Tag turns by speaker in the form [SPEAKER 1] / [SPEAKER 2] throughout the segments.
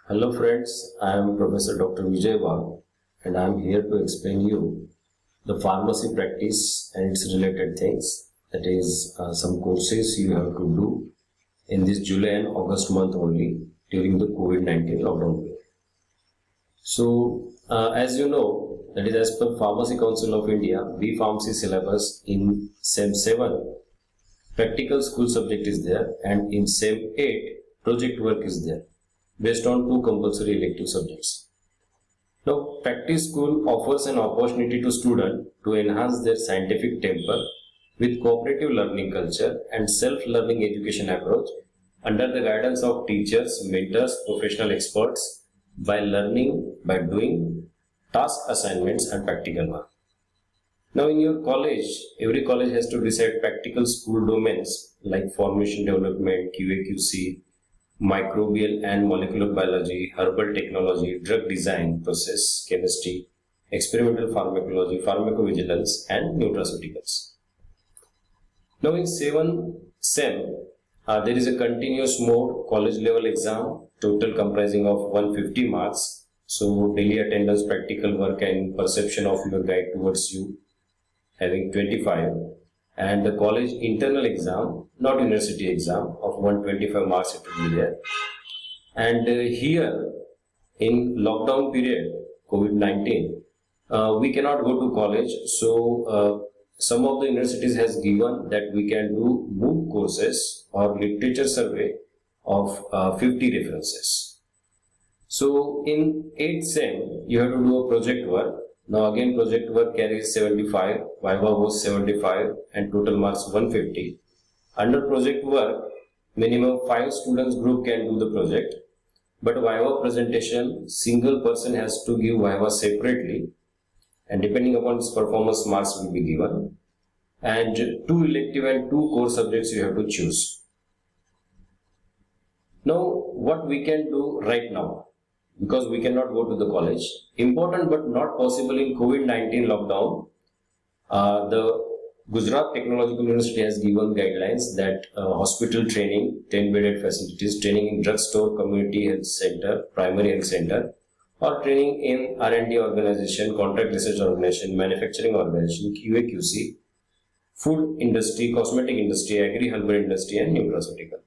[SPEAKER 1] Hello friends, I am Professor Dr. Vijay Wag and I am here to explain you the pharmacy practice and its related things. That is some courses you have to do in this July and August month only during the COVID-19 lockdown period. So as you know, that is as per Pharmacy Council of India, B Pharmacy syllabus in SEM 7, practical school subject is there, and in SEM 8, project work is there based on two compulsory elective subjects. Now, practice school offers an opportunity to students to enhance their scientific temper with cooperative learning culture and self-learning education approach under the guidance of teachers, mentors, professional experts by learning by doing task assignments and practical work. Now, in your college, every college has to decide practical school domains like formulation development, QA/QC, microbial and molecular biology, herbal technology, drug design, process chemistry, experimental pharmacology, pharmacovigilance, and nutraceuticals. Now in 7 SEM, there is a continuous mode college level exam, total comprising of 150 marks. So daily attendance, practical work, and perception of your guide towards you, having 25. And the college internal exam, not university exam, of 125 marks it will be there. And here in lockdown period, COVID-19, we cannot go to college. So some of the universities has given that we can do MOOC courses or literature survey of 50 references. So in 8 SEM, you have to do a project work. Now again project work carries 75, Viva was 75 and total marks 150. Under project work, minimum 5 students group can do the project. But Viva presentation, single person has to give Viva separately and depending upon its performance marks will be given. And 2 elective and 2 core subjects you have to choose. Now what we can do right now? Because we cannot go to the college. Important but not possible in COVID-19 lockdown. The Gujarat Technological University has given guidelines that hospital training, 10-bedded facilities, training in drugstore, community health center, primary health center, or training in R&D organization, contract research organization, manufacturing organization, QA/QC, food industry, cosmetic industry, agri-herbal industry, and nutraceutical.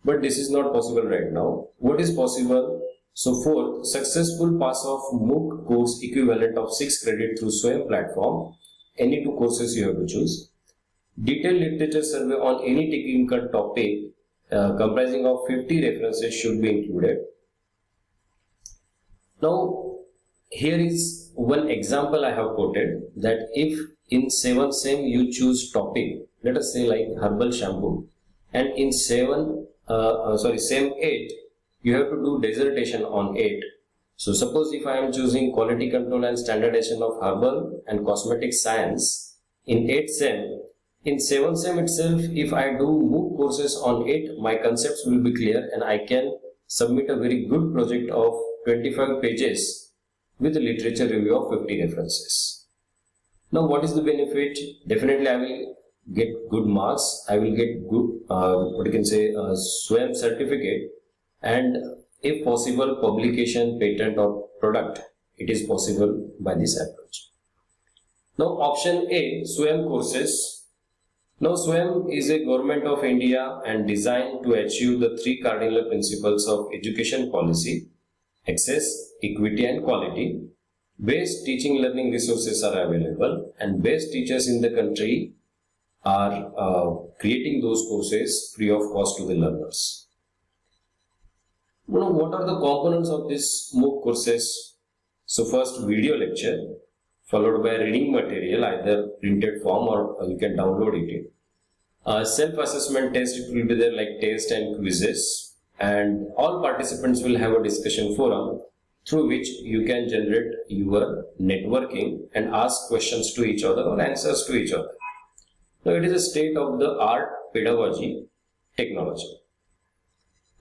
[SPEAKER 1] But this is not possible right now. What is possible? So fourth, successful pass of MOOC course equivalent of 6 credit through SWAYAM platform. Any 2 courses you have to choose. Detailed literature survey on any technical topic comprising of 50 references should be included. Now, here is one example I have quoted that if in 7 SEM you choose topic, let us say like herbal shampoo, and in SEM 8, you have to do dissertation on 8. So suppose if I am choosing quality control and standardization of herbal and cosmetic science in 8 SEM, in 7 SEM itself, if I do MOOC courses on 8, my concepts will be clear and I can submit a very good project of 25 pages with a literature review of 50 references. Now what is the benefit? Definitely I will get good marks, I will get good, SWAYAM certificate, and if possible publication, patent or product, it is possible by this approach. Now option A, SWAYAM courses. Now SWAYAM is a government of India and designed to achieve the 3 cardinal principles of education policy: access, equity and quality. Best teaching learning resources are available and best teachers in the country are creating those courses free of cost to the learners. Now, what are the components of this MOOC courses? So first video lecture followed by reading material, either printed form or you can download it. Self-assessment test, it will be there like test and quizzes, and all participants will have a discussion forum through which you can generate your networking and ask questions to each other or answers to each other. Now it is a state-of-the-art pedagogy technology.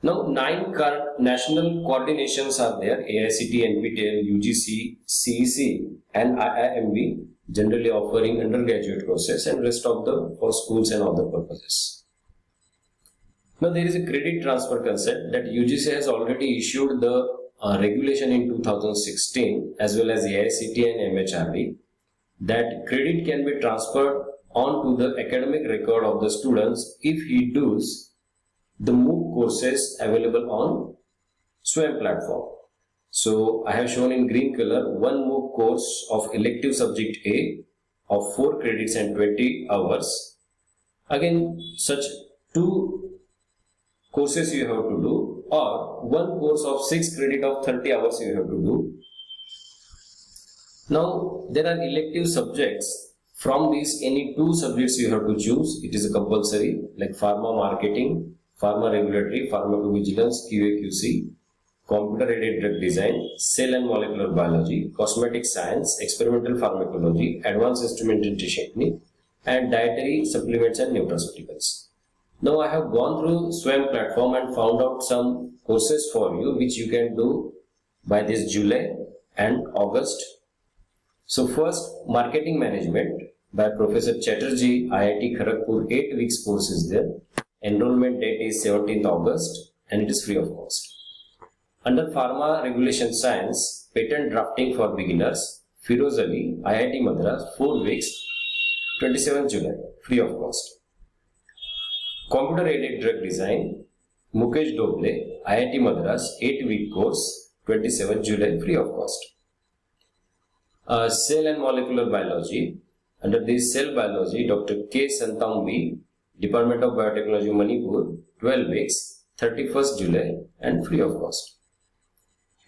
[SPEAKER 1] Now 9 national coordinations are there: AICTE, NPTEL, UGC, CEC and IIMB, generally offering undergraduate courses, and rest of the for schools and other purposes. Now there is a credit transfer concept that UGC has already issued the regulation in 2016 as well as AICTE and MHRD that credit can be transferred onto the academic record of the students if he does the MOOC courses available on SWAYAM platform. So I have shown in green color one MOOC course of elective subject A of 4 credits and 20 hours. Again, such 2 courses you have to do, or one course of 6 credit of 30 hours you have to do. Now there are elective subjects. From these, any 2 subjects you have to choose. It is a compulsory, like pharma marketing, pharma regulatory, pharmacovigilance, QA/QC, computer-aided drug design, cell and molecular biology, cosmetic science, experimental pharmacology, advanced instrumentation technique, and dietary supplements and nutraceuticals. Now I have gone through SWAYAM platform and found out some courses for you which you can do by this July and August. So first, marketing management by Professor Chatterjee, IIT Kharagpur, 8 weeks course is there. Enrollment date is 17th August and it is free of cost. Under Pharma Regulation Science, Patent Drafting for Beginners, Firoz Ali, IIT Madras, 4 weeks, 27th July, free of cost. Computer Aided Drug Design, Mukesh Doble, IIT Madras, 8-week course, 27th July, free of cost. Cell and Molecular Biology, under this Cell Biology, Dr. K. Santambi, Department of Biotechnology, Manipur, 12 weeks, 31st July, and free of cost.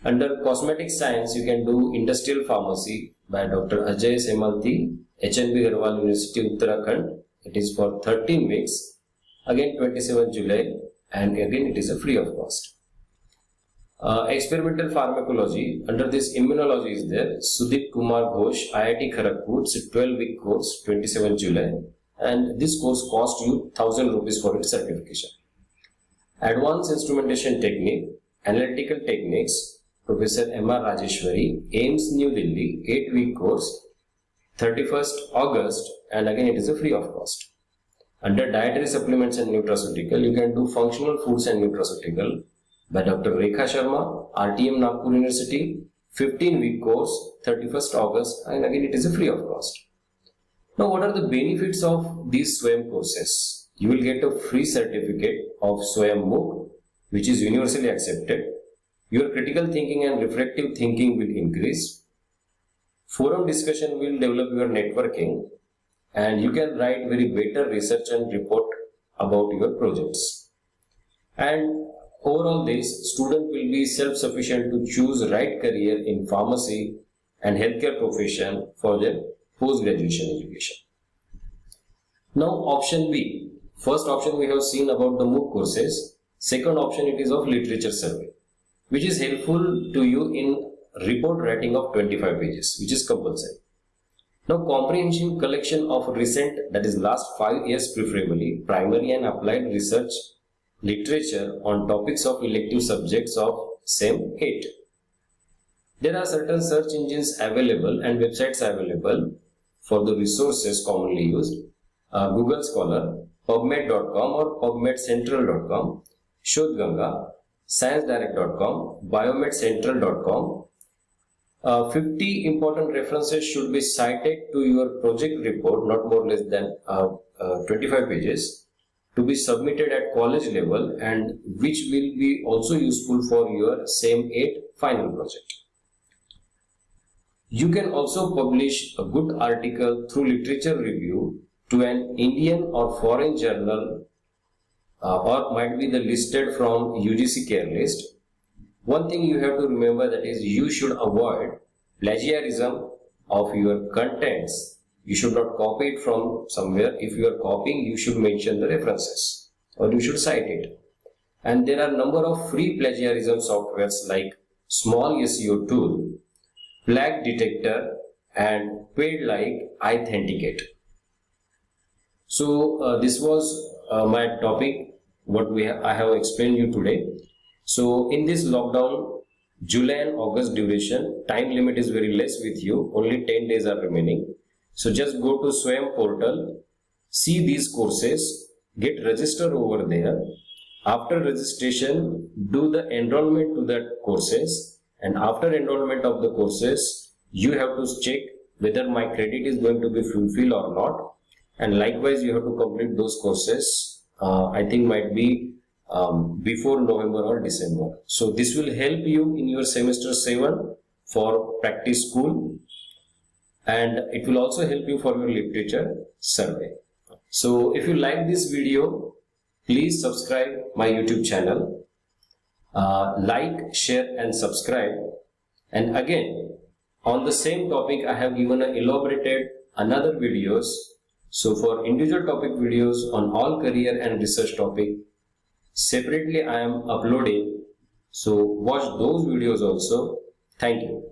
[SPEAKER 1] Under Cosmetic Science, you can do Industrial Pharmacy by Dr. Ajay Semalti, HNB Garhwal University, Uttarakhand. It is for 13 weeks, again 27th July, and again it is a free of cost. Experimental Pharmacology, under this Immunology is there, Sudip Kumar Ghosh, IIT Kharagpur, it's a 12-week course, 27th July, and this course cost you 1000 rupees for its certification. Advanced Instrumentation Technique, Analytical Techniques, Professor M.R. Rajeshwari, AIMS New Delhi, 8-week course, 31st August, and again it is a free of cost. Under Dietary Supplements and Nutraceutical, you can do Functional Foods and Nutraceutical by Dr. Rekha Sharma, RTM Nagpur University, 15-week course, 31st August, and again it is a free of cost. Now what are the benefits of these SWAYAM courses? You will get a free certificate of SWAYAM MOOC, which is universally accepted. Your critical thinking and reflective thinking will increase. Forum discussion will develop your networking, and you can write very better research and report about your projects. And overall, this student will be self-sufficient to choose right career in pharmacy and healthcare profession for their post-graduation education. Now option B. First option we have seen about the MOOC courses. Second option, it is of literature survey, which is helpful to you in report writing of 25 pages, which is compulsory. Now comprehensive collection of recent, that is last 5 years preferably, primary and applied research literature on topics of elective subjects of SEM 8. There are certain search engines available and websites available for the resources commonly used. Google Scholar, PubMed.com or PubMedCentral.com, Shodhganga, ScienceDirect.com, BioMedCentral.com. 50 important references should be cited to your project report, not more less than 25 pages, to be submitted at college level, and which will be also useful for your SEM 8 final project. You can also publish a good article through literature review to an Indian or foreign journal, or might be the listed from UGC care list. One thing you have to remember, that is, you should avoid plagiarism of your contents. You should not copy it from somewhere. If you are copying, you should mention the references or you should cite it. And there are a number of free plagiarism softwares like Small SEO Tool, Flag Detector, and paid like iThenticate. So this was my topic, what I have explained you today. So in this lockdown, July and August duration, time limit is very less with you, only 10 days are remaining. So just go to SWAYAM portal, see these courses, get registered over there. After registration, do the enrollment to that courses, and after enrollment of the courses, you have to check whether my credit is going to be fulfilled or not, and likewise you have to complete those courses. I think might be before November or December. So this will help you in your semester 7 for practice school, and it will also help you for your literature survey. So if you like this video, please subscribe my YouTube channel, like, share and subscribe. And again, on the same topic, I have given a elaborated another videos. So for individual topic videos on all career and research topic, separately I am uploading. So watch those videos also. Thank you.